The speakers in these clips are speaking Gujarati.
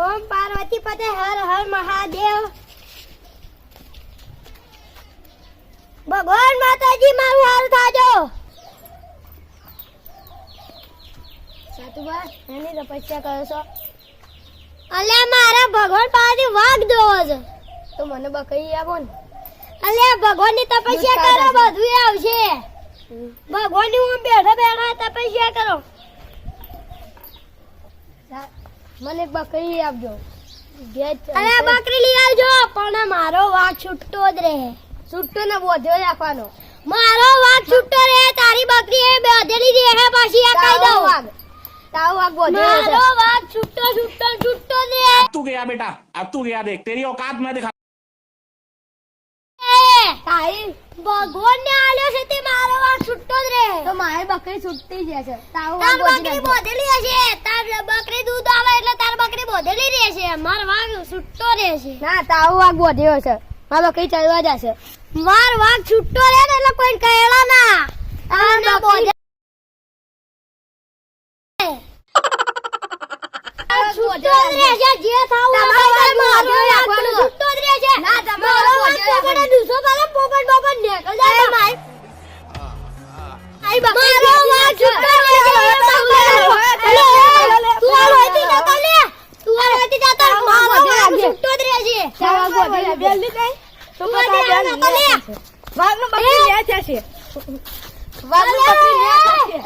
ઓમ પાર્વતી પતે હર હર મહાદેવ. ભગવાન માતાજી મારું હાલ થાજો. સાતુબા એની તપસ્યા કરો છો? અલ્યા મારા ભગવાન પાસેથી વાઘ જોવો છે તો મને બકરી આપો ને. અલ્યા ભગવાનની તપસ્યા કરો બધું આવશે. ભગવાનની હું બેઠા બેઠા તપસ્યા કરો. મને બકરી આપજો. અરે બકરી લઈ આવજો પણ મારો વાઘ છૂટતો જ રહે. છૂટતો ને બોધ્યો રાખવાનો. મારો વાઘ છૂટતો રહે તારી બકરી એ બેધેલી રહે પાછી આ કહી દઉં. વાઘ તારો વાઘ બોધ્યો મારો વાઘ છૂટતો છૂટતો છૂટતો જ રહે. अब तू गया बेटा, अब तू गया, देख तेरी औकात मैं दिखा. તારી ભગવાન ને આલ્યો છે તે મારો વાઘ છૂટતો જ રહે. તો મારી બકરી છૂટતી જ છે. તારો વાઘ બકરી બોધેલી હશે. તાર બકરી દૂધ આવે એટલે તાર બકરી બોધેલી રહેશે. મારો વાઘ છૂટતો રહેશે. ના તારો વાઘ બોધ્યો છે. મારી બકરી ચાલવા જશે. માર વાઘ છૂટતો રહે ને એટલે કોઈ કહેલા ના. તાર બોધે છૂટતો જ રહેશે. જે થાવ તમારો વાઘ છૂટતો જ રહેશે. ના તમારો વાઘ પોકડે દુસો પાલે પોકડ બોકડ નીકળ જાય. મારી બકરી મારો વાઘ છૂટતો રહેશે. તું આ હોતી જતો લે. તું આ હોતી જતો મારો વાઘ છૂટતો જ રહેશે. તારા બોધે બેલી કઈ તો પતા જતો લે. વાઘ નો બકરી લે છે. વાઘ નો બકરી લે છે.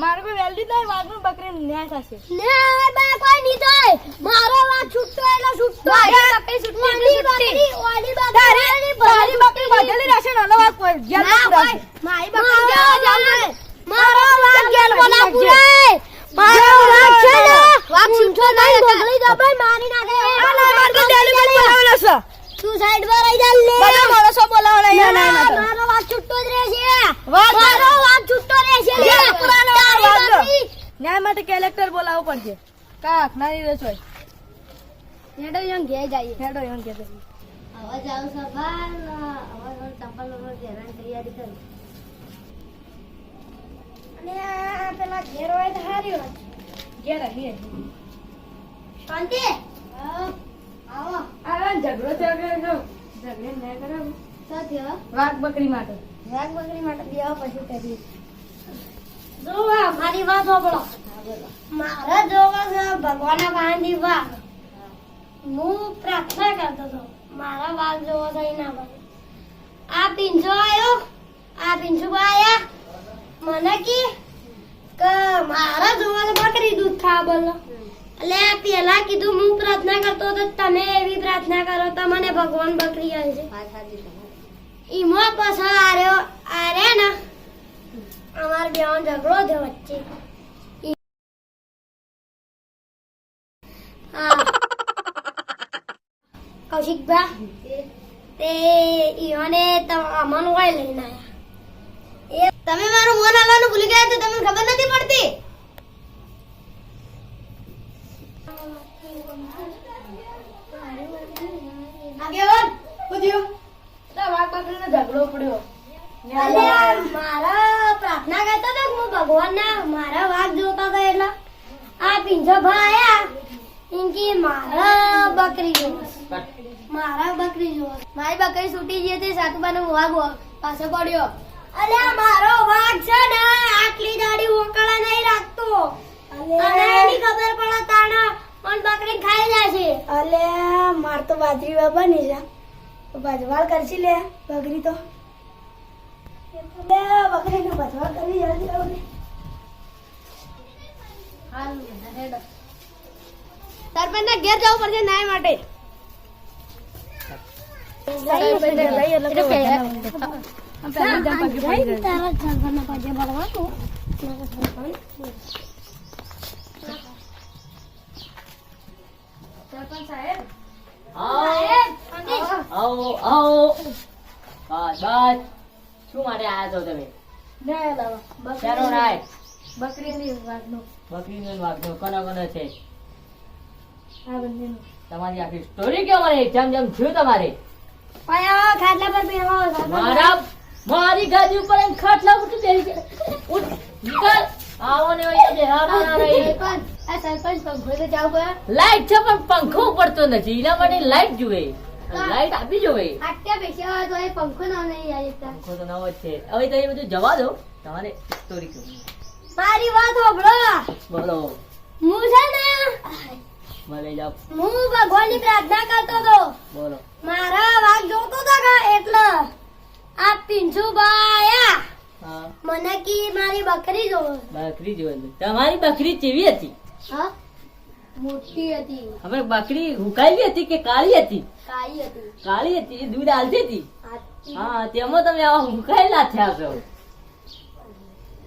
મારો કોઈ વેલ્ડી નહીં. વાઘ નો બકરી લે છે. લે બા કોઈ નહીં થાય. મારો વાઘ છૂટતો એટલે છૂટતો. બકરી છૂટતી છૂટતી. ઓલી બકરી તારી બકરી બોધેલી રહેશે ને. વાઘ કોઈ જેલ ના ભાઈ મારી બકરી જેલ મારો વાઘ જેલ બોલા પુરાય. મારો વાઘ છે ને વાઘ છૂટતો નહીં. ગોગળી દબાઈ મારી નાખે. આ માર તો જેલ માં બોલાવેલો છે. તું સાઈડ પર આવી જા લે. બધા માણસો બોલાવડા ના મારો વાઘ છૂટતો જ રહેશે. મારો વાઘ છૂટતો રહેશે. પુરાનો વાઘ ન્યાય માટે કલેક્ટર બોલાવવો પડશે. કાક નાની રસોઈ હેડો યંગ ઘે જઈએ. હેડો યંગ ઘે જઈએ. આવા જાવ સવાલ આવા ચંપલ ઉપર ઘેરાની તૈયારી કર. અને પેલા ઘેર હોય તો હારી વાત. ઘેર આવી શાંતિ. આવો આ ઝઘડો થયો કે જો ઝઘડે ન કરાવ. શું થયો? વાઘ બકરી માટે. વાઘ બકરી માટે બેવા પછી કરી. જો મારી વાત સાંભળો. મારા જોવા છે ભગવાનના પાસેથી વાઘ. હું પ્રાર્થના કરતો હતો મારા વાઘ જોવો થઈ ના બને. આ પિંજો આવ્યો. આ પિંજુ આયા મને કે મારા જોવા તો બકરી દૂધ ખાવા બોલો. એટલે પેલા કીધું હું પ્રાર્થના કરતો તો તમે એવી પ્રાર્થના કરો તો મને ભગવાન બકરી આવશે. ઈમાં પછી આરે ને અમાર બેવાનો ઝઘડો થયો વચ્ચે. કૌશિકભા તે ઈઓને અમન હોય લઈને આયા. તમે મારું મોન હાલવાનું ભૂલી ગયા તો તમને ખબર નથી પડતી. આગેવાન પૂછ્યું તો વાઘ બકરીનો ઝઘડો પડ્યો. મારા પ્રાર્થના કરતો હતો હું ભગવાનના મારા વાઘ જોતા હતા એટલે આ પિંજો ભાઈ આયા ઇનકી મારા બકરી જોવો. મારા બકરી જોવો. મારી બકરી છૂટી ગઈ હતી. સાતુબાનો વાઘ પાછો પડ્યો. અલ્યા મારો વાઘ છે ને આટલી દાડી ઓકળા નહીં રાખતો. અને એની ખબર પડે તાણા પણ બકરી ખાઈ જશે. અલ્યા માર તો બાજરી બની છે. ભજવાળ કરશી લે બકરી તો. બકરી ને ભજવાળ કરવી જલ્દી આવડે. સરપંચ ના ઘેર જવું પડશે ન્યાય માટે. સરપંચ સાહેબ આવો આવો. બસ બસ. શું માટે આયા છો તમે? ન્યાય લાવો. ચાલો રાય. બકરીની વાઘનો. બકરીનો વાઘનો કોનો કોનો છે? આ બંનેનો. તમારી આખી સ્ટોરી કેવો મને જેમ જેમ થયું તમારે? પાયા ખાટલા પર બેહો. મારી ગાદી ઉપર એમ ખાટલા ઉપર બેસી છે. ઉઠ નીકળ. આવો ને અહીંયા બેહાડો ના રહી. આ સરપંચ પંખો તો જાવ પર લાઈટ છે પણ પંખો પડતો નથી એના માટે લાઈટ જોઈએ લાઈટ આપી જોઈએ આટ્યા બેસ્યા તો એ પંખો ના નહીં આવી શકતા. પંખો તો નવો જ છે હવે તો એ બધું જવા દો તમારે સ્ટોરી કહું મારી વાત સાંભળો. બોલો હું છે ને ભલે જાઓ હું ભગવાનની પ્રાર્થના કરતો હતો. બોલો મારા વાઘ જોતો હતો કે એટલે આ પિંચુભાઈ આયા. હા મને કી મારી બકરી જોવો. બકરી જોઈ તમારી બકરી કેવી હતી હા મોટી હતી, હવે બકરી હુકાયેલી હતી કે કાળી હતી કાળી હતી. કાળી હતી દૂધ આલતી હતી આછી. હા તેમાં તમે આવા હુકાયેલા થયા છો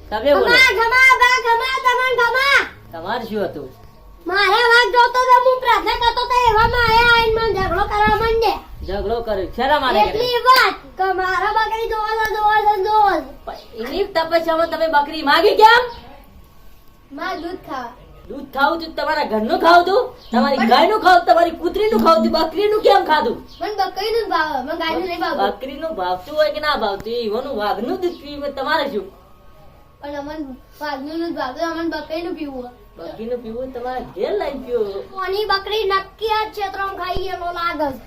તમે બોલો ગમા ગમા બા ગમા તમન ગમા. તમારે શું હતું મારા વાઘ જોતો તો હું પ્રાર્થના કરતો તો એવામાં આયા આઈને મને ઝઘડો કરવા માંડે. ઝઘડો કર્યો શેના માટે કર્યો? એટલી વાત કે મારા બકરી જોવા જોવા એની તપસ્યામાં તમે બકરી માગી કેમ માર દૂધ ખાવા. દૂધ ખાવું તું તમારા ઘરનું ખાવું તું તમારી ગાયનું ખાવું તમારી કૂતરીનું ખાવું તું બકરીનું કેમ ખાધું મને બકરીનું જ ભાવે, મને ગાયનું નહીં ભાવતું. બકરીનું ભાવતું હોય કે ના ભાવતું એવાનું વાઘનું દૂધ પીવું તમારે શું પણ અમને વાઘનું જ ભાવતું, અમને બકરીનું પીવું. બકરીનું પીવું હોય તમારે ઘેર લઈને પીવો કોની બકરી નક્કી આ ક્ષેત્રમાં ખાઈ ગયેલો લાગે છે.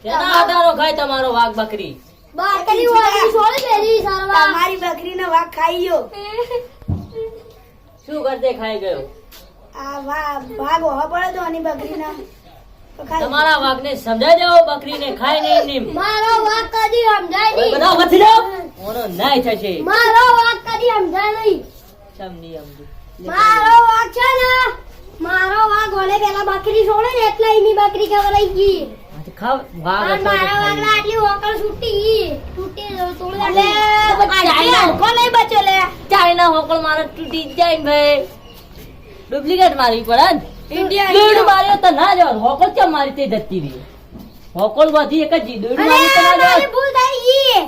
કેના આધારો ખાય તમારો વાઘ બકરી બકરી વાળી છોડી બેરી સારવા. તમારી બકરીનો વાઘ ખાઈ ગયો. શું કરતે ખાઈ ગયો આ ભાગ હોવા પડે તો આની બકરીના તો ખાઈ તમારા વાઘને સમજાઈ દેવો બકરીને ખાય નહીં એમ મારો વાઘ કદી સમજાય હવે નહીં. બધા વધી જાઓ ઓનો નાય થશે મારો વાઘ કદી સમજાય નહીં. સમજી સમજી મારો વાઘ છે ને, મારો વાઘ ઓલે પેલા બકરી છોડે ને એટલે એની બકરી ખવડાઈ ગઈ. ખાવ વાઘ અને હતો તો મારા ખાઈ વાઘને આટલી ઓકળ છૂટી ગઈ. તૂટી તોડી અલે, નાખી. કોણ નહીં બચ્યો લે ચાઇના હોકળ મારે તૂટી જાય ને ભાઈ ડુપ્લિકેટ મારી પડે ને ઇન્ડિયા દોડ માર્યો તો ના જવાનું હોકળ કેમ મારી તે જતી રહી હોકળ બધી એક જ દોડ અરે, મારી તો ના મારી જવાનું ભૂલ થઈ ગઈ.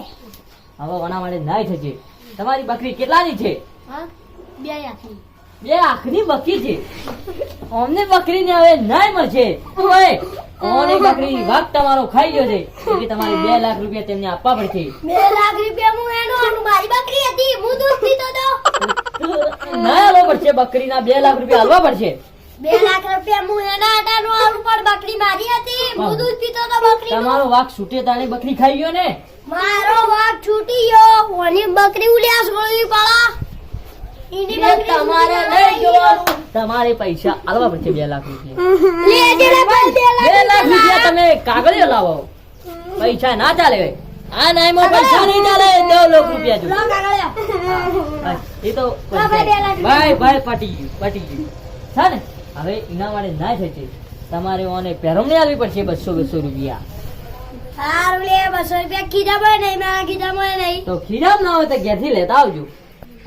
હવે વના માટે નાય થશે તમારી બકરી કેટલાની છે હા? બે આખી. બે આખની બકરી છે અમને બકરીને હવે નાય મળશે ઓય કોની બકરી વાઘ તમારો ખાઈ ગયો છે એટલે તમારે 2 લાખ રૂપિયા તેમને આપવા પડશે 2 લાખ રૂપિયા હું એનો અને મારી બકરી હતી, હું દૂધ પીતો તો. ના આલવો પડશે બકરીના 2 લાખ રૂપિયા આલવા પડશે 2 લાખ રૂપિયા હું એના આટાનું આલું પણ બકરી મારી હતી, હું દૂધ પીતો તો બકરીનું. તમારો વાઘ છૂટે તાણે બકરી ખાઈ ગયો ને મારો વાઘ છૂટી ગયો, ઓની બકરી ઉલ્યા છોડવી પડા. એની એ બકરી તમારે નહીં જોવાનું તમારે પૈસા આલવા પડશે 2 લાખ રૂપિયા લે દે લે ભાઈ, 2 લાખ રૂપિયા તમે કાગળિયો લાવો પૈસા ના ચાલે ભાઈ આ નાઈમાં પૈસા નહીં ચાલે 2 લાખ રૂપિયા જો લો કાગળિયા. બસ, એ તો હા, ભાઈ, 2 લાખ ભાઈ ભાઈ પટી ગયું છે ને હવે એના માટે ના થશે તમારે ઓને પેરમણી આલવી પડશે 200 રૂપિયા હારું લે 200 રૂપિયા ખીજામાં નહીં, મારા ખીજામાં નહીં. તો ખીરામ ના હોય તો ઘેરથી લેતા આવજો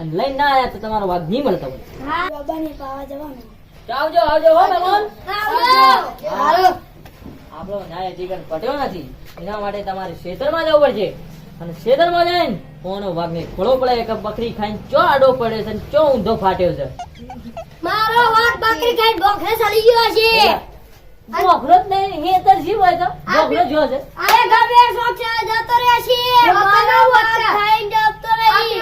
અને લઈને ના આવ્યા તો તમારો વાઘ નહીં મળતો હા બાબાને પાવા જવાનું. આવજો આવજો હો મહેમાન આવજો. હારું. આપણો ન્યાય અધિકાર પટ્યો નથી એના માટે તમારે ખેતરમાં જવું પડશે અને ખેતરમાં જઈને કોનો વાઘને ખોળો પડે કે બકરી ખાઈને ચો આડો પડે છે અને ચો ઊંધો ફાટ્યો છે મારો વાઘ બકરી ખાઈ બોખરે ચડી ગયો છે. બોકરો જ નહીં હેતર જીવ હોય તો બોકરો જો છે અરે ગમે શોખ છે જતો રહે છે. મારો વાઘ ખાઈને જતો રહી.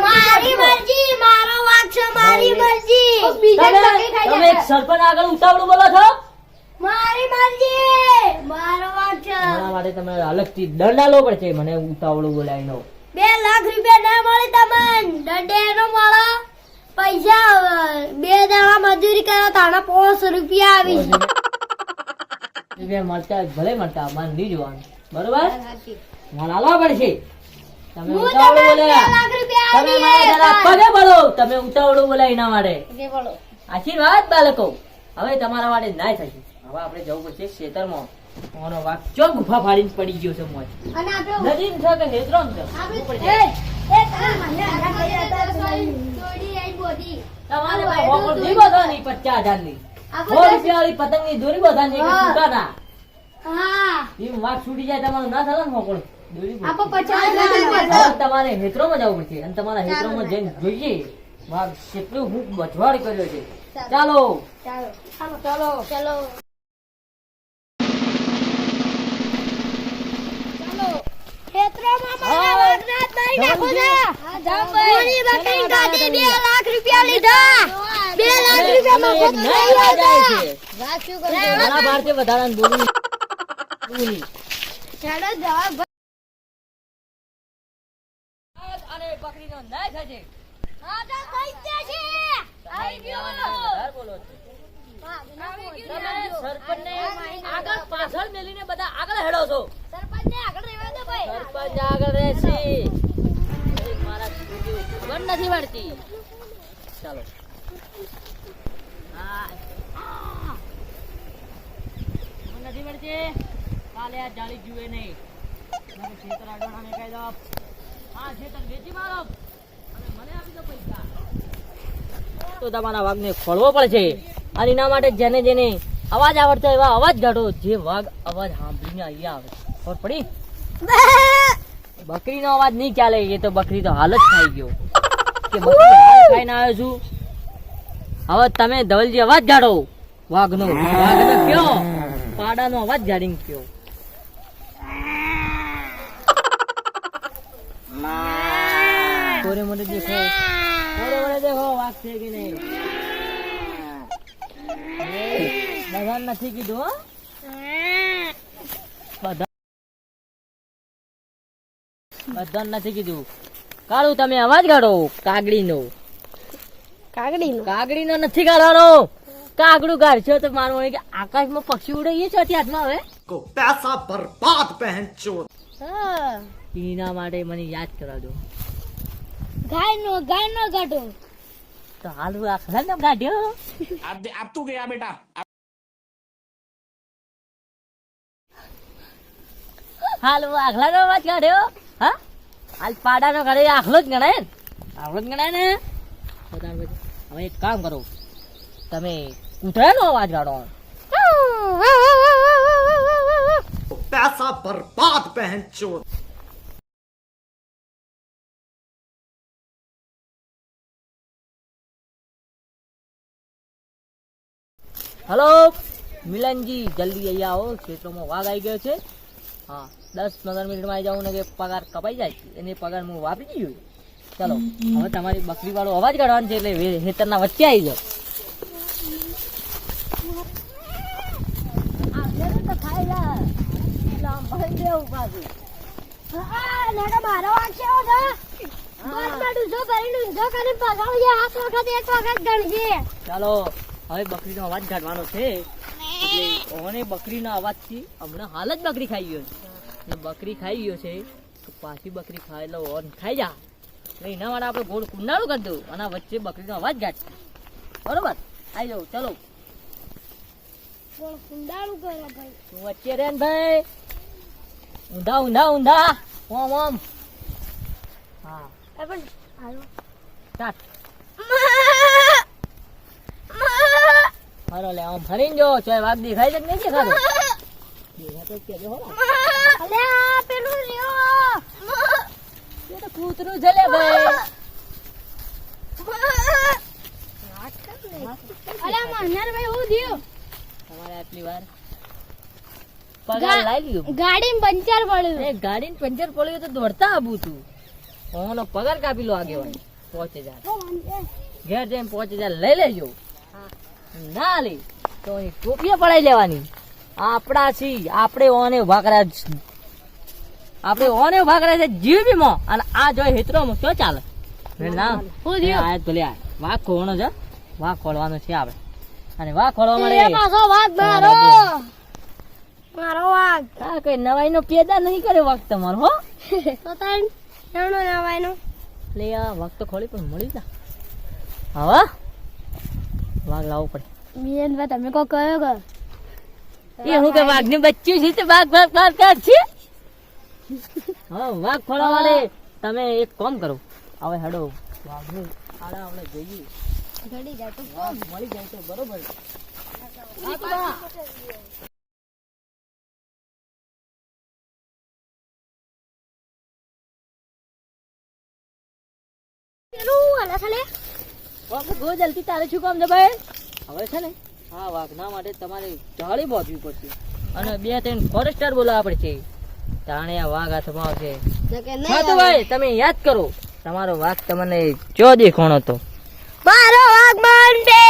મારી મરજી, મારો વાઘ છે, મારી મરજી. તમે એક સરપંચ આગળ ઉતાવળું બોલો છો મારી મરજી, મારો વાઘ છે. એના માટે તમારે અલગથી દંડ આલવો પડશે મને ઉતાવળું બોલાવીનો 2 લાખ રૂપિયા ના મળે તમને, દંડે એનો મળે. પૈસા 2 દાડા મજૂરી કરો તાણા 500 રૂપિયા આવી. રૂપિયા મળતા ભલે મળતા મારે નહીં જોવાનું બરોબર મને આલવા પડશે તમે હું ઉતાવળું તમને 2 બોલ્યા લાખ રૂપિયા તમે આપી મારા જરા દઈશ. પગે બોલો તમે ઉતાવળું બોલાય એના માટે કે બોલો. આશીર્વાદ બાળકો હવે તમારા માટે ના થશે હવે આપણે જવું પડશે ખેતરમાં ઓનો વાઘ ચો ગુફા ફાડીને પડી ગયો છે મોજ અને આપણે નદીમ છે કે હેતરામ છે આપણે દોડી આઈ બોડી. તમારે ભાઈ હોકળ નહીં બાંધવાની 50,000 ની આપણે 100 રૂપિયા વાળી પતંગ ની દોરી બાંધવાની કે હા. છૂટાના હા એમ વાઘ છૂટી જાય તમારું ના ચાલે ને હોકળ દોરી આપણે 50,000 હવે તમારે હેતરોમાં જવું પડશે અને તમારા હેતરોમાં જઈને જોઈએ વાઘ કેટલું હું બચવાડ કર્યો છે ચાલો ચાલો ચાલો ચાલો ખેતરોમાં મારા વાઘના જ મારી નાખો છે. કોની બકરી કાઢી 2 લાખ રૂપિયા લીધા. તમે એક નહીં જાય છે. વાત શું કરે? મારા ભારતીય વધારાનું બોલું નહીં. ચાલો જવાબ અને બકરીનો નાશ થશે. હા તો કઈ જશે આવી ગયો વધારે બોલો છો. તમે સરપંચને આગળ પાછળ મેલીને બધા આગળ હેડો છો. સરપંચને આગળ રહેવા દો ભાઈ સરપંચ આગળ રહેશે. એક મારા છોકરીઓ ખબર નથી પડતી. ચાલો હા ખબર નથી પડતી. કાલે આ જાળી જુએ નહીં. મને ખેતર આડોણાને કહી દો. આ ખેતર વેચી મારો અને મને આપી દો પૈસા. તો તમારા વાઘને ખોળવો પડશે. અને એના માટે જેને જેને અવાજ આવડતો એવા અવાજ કાઢો. જે વાઘ અવાજ સાંભળીને અહીંયા આવે. ખબર પડી? બકરીનો અવાજ નહીં ચાલે. એ તો બકરી તો હાલ જ ખાઈ ગયો કે બકરી હાલ ખાઈને આવ્યો છું. હવે તમે ધવલજી અવાજ કાઢો વાઘનો. વાઘનો કયો પાડાનો અવાજ કાઢીને કયો. મોરે દેખો વાઘ છે કે નહીં. બધાને નથી કીધું હો. બધાને નથી કીધું. કાળું તમે અવાજ કાઢો કાગડીનો. કાગડીનો નથી કાઢવાનો. કાગડું કાઢશો તો મારવું હોય કે આકાશમાં પક્ષી ઉડે એ છે હાથમાં હવે. पैसा बर्बाद पहन चोर હા એના માટે મને યાદ કરા દો. ગાય નો કાઢો તો હાલ હું આખલા ને કાઢ્યો. अब तू गया बेटा હાલ હું આખલા નો અવાજ કાઢ્યો. હા હાલ પાડાનો કાઢે આખલો જ ગણાય ને. આખલો જ ગણાય ને. બધાને પછી હવે એક કામ કરો. તમે કૂતરાનો અવાજ કાઢો. पैसा बर्बाद पहन चोर હલો મિલનજી જલ્દી અહીંયા આવો. ક્ષેત્રમાં વાઘ આવી ગયો છે. હા 10-15 મિનિટમાં આવી જાઉં ને કે પગાર કપાઈ જાય છે. એને પગાર હું વાપરી દીધું. ચલો હવે તમારી બકરી વાળો અવાજ કાઢવાનો છે એટલે ખેતરના વચ્ચે આવી જાઓ. મારો વાંક કેવો છે બસ બેઠું જો કરીને ઊંધો કરીને પગાડું હાથ વખત એક વખત ગણજે ચાલો હવે બકરીનો અવાજ કાઢવાનો છે. એટલે ઓને બકરીના અવાજથી હમણાં હાલ જ બકરી ખાઈ ગયો છે. અને બકરી ખાઈ ગયો છે તો પાછી બકરી ખાય એટલે ઓન ખાઈ જા. એટલે એના માટે આપણે ગોળ કુંડાળું કરી દઉં અને વચ્ચે બકરીનો અવાજ કાઢશે. બરોબર આવી જાઉં. ચલો કુંડાળું કરે ભાઈ તું વચ્ચે રે ને ભાઈ. ઊંધા ઊંધા ઊંધા ઓમ ઓમ. હા પણ હાલો સ્ટાર્ટ. ફરો લે આમ ફરીને જો ચોય વાઘ દેખાય છે કે નહીં દેખાતો. દેખાતો જ કહેજો હો. અલે આ પેલું લ્યો એ તો કૂતરું છે લે ભાઈ. અલે મન્નાર ભાઈ હું થયું તમારે આટલી વાર પગાર લાવી લીધું. ગાડી પંચર પડ્યું એ ગાડીને પંચર પડ્યું તો દોડતા આવું તું. ઓનો પગાર કાપી લો આગેવાન 5000. ઘેર જઈને 5000 લઈ લેજો. ના લે તો અહીં ટોપીએ પડાઈ લેવાની. આપણા છી આપણે ઓને ઉભા કર્યા છે. આપણે ઓને ઉભા કર્યા છે જીવીમાં. અને આ જો હેતરોમાં શું ચાલે ના હું થયું આ ભલે આ વાઘ ખોવાનો છે. વાઘ ખોલવાનો છે આપણે. અને વાઘ ખોલવા માટે એ પાછો વાઘ મારો મારો વાઘ આ કઈ નવાઈ નો પેદા નહીં કરે વાઘ તમારો હો. તો તાણ એનો નવાયનો એટલે આ વાઘ તો ખોલી પણ મળી જા. હવે વાઘ લાવવું પડે. બીએન ભાઈ તમે કો કયો કે એ હું કે વાઘ ને બચ્ચું છે તો વાઘ વાઘ વાઘ કાઢ છે. હા વાઘ ખોલવા માટે તમે એક કામ કરો. હવે હેડો વાઘ નું આડા આપણે જોઈએ. ઘડી જાય તો વાઘ મળી જાય તો બરોબર. પેલું હાલે ખાલે વાઘ ગો જલ્દી તારે શું કામ છે ભાઈ. હવે છે ને હા વાઘના માટે તમારે જાળી બાંધવી પડશે અને 2-3 ફોરેસ્ટર બોલાવવા પડશે. તાણે આ વાઘ હાથમાં આવશે. હા તો ભાઈ તમે યાદ કરો તમારો વાઘ તમને ચો દેખાણો હતો. મારો વાઘ મંડે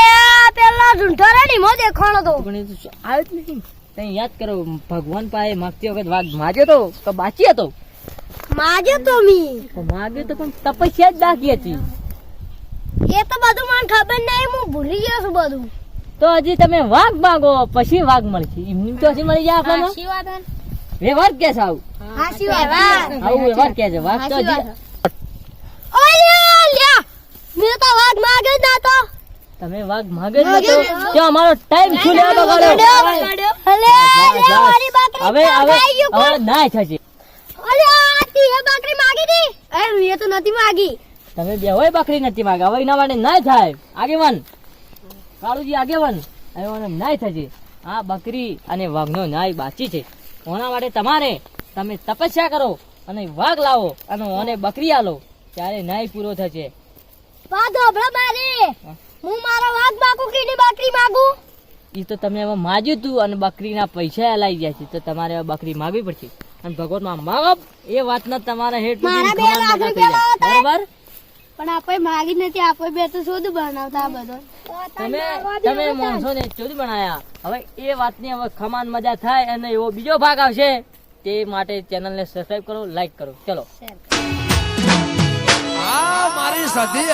પેલા ઝૂંઠો રેડી મો દેખાણો તો પણ એ તો આવ્યો જ નહીં. તઈ યાદ કરો ભગવાન પાસે માગતી વખત વાઘ માગ્યો તો બાચી હતો. માગ્યો તો મી તો માગ્યો તો પણ તપસ્યા જ બાકી હતી. એ તો બધું મને ખબર નહીં હું ભૂલી ગયો છું બધું. તો હજી તમે વાઘ માગો પછી વાઘ મળશે. એમની તો હજી મળી જાય આપણને. સાચી વાત હે. વ્યવહાર કે છે આવું સાચી વાત. આવું વ્યવહાર કે છે. વાઘ તો હજી ઓય લ્યા મેં તો વાઘ માગ્યો જ ના તો. તમે વાઘ માગે જ નતો તો અમારો ટાઈમ શું લેવા બગાડ્યો. અલે લે મારી બાકરી હવે હવે ખાઈ ગયું કોણ? હવે ના થશે. અલે આ તી એ બાકરી માગી દી. એ મેં તો નથી માગી. તમે બે હોય બકરી નથી માગે. હવે એના માટે ના થાય. આગેવાન કાળુજી આગેવાન હવે મને ના થશે. આ બકરી અને વાઘનો નાય બાચી છે. ઓના માટે તમારે તમે તપસ્યા કરો અને વાઘ લાવો અને ઓને બકરી આલો ત્યારે નાય પૂરો થશે. વાત હોભળો મારી. હું મારો વાઘ માગું કે ની બાકરી માગું? એ તો તમે હવે માજ્યું તું અને બકરીના પૈસા લાઈ ગયા છે તો તમારે હવે બકરી માગવી પડશે. અને ભગવાનમાં માગબ એ વાતના તમારા હેઠ મારા 2 લાખ રૂપિયા બરોબર. પણ આપણે માગી નથી. આપણે બે તો શોધ બનાવતા આ બધો. તમે માણસો ને ચોરી બનાયા. હવે એ વાતની હવે ખમાન મજા થાય અને એવો બીજો ભાગ આવશે તે માટે ચેનલને સબસ્ક્રાઇબ કરો, લાઈક કરો. ચલો મારી સધી